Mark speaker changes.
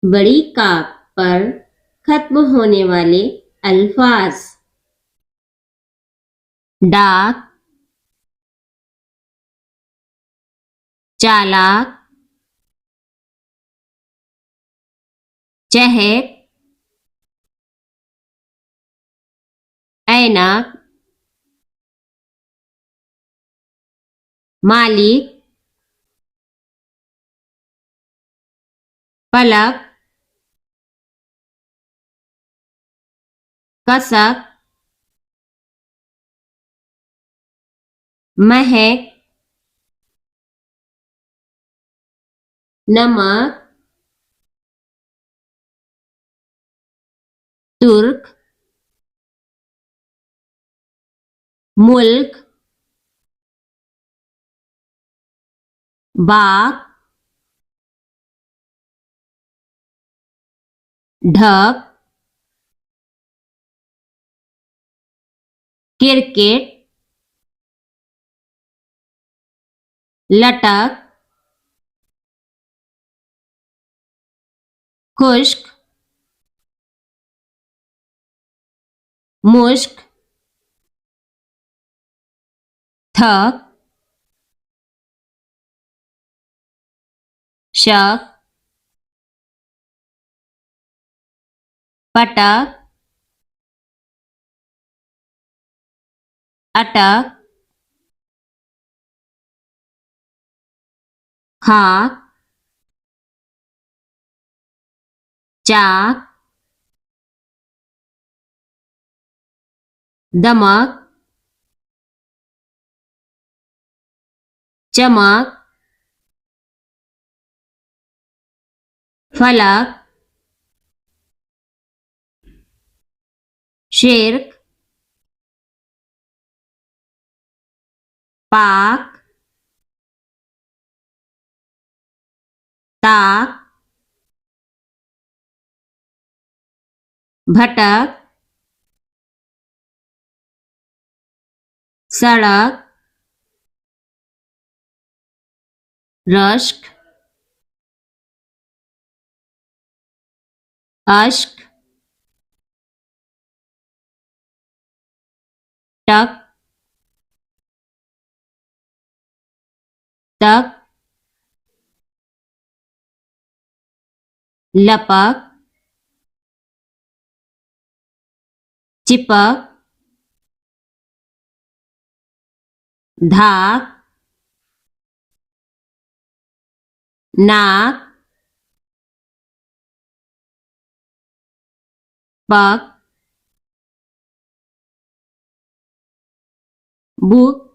Speaker 1: बड़ी काक पर खत्म होने वाले अल्फाज। डाक, चालाक, चहक, ऐनक, मालिक, पलक, कसक, महक, नमक, तुर्क, मुल्क, बाग, ढक, क्रिकेट, लटक, खुश्क, मुश्क, थक, शक, पटक, अटक, खाक, चाक, दमक, चमक, फलक, शिर्क, पाक, ताक, भटक, सड़क, रश्क, अश्क, टक, तक, लपक, चिपक, धाक, नाक, पक, बुक,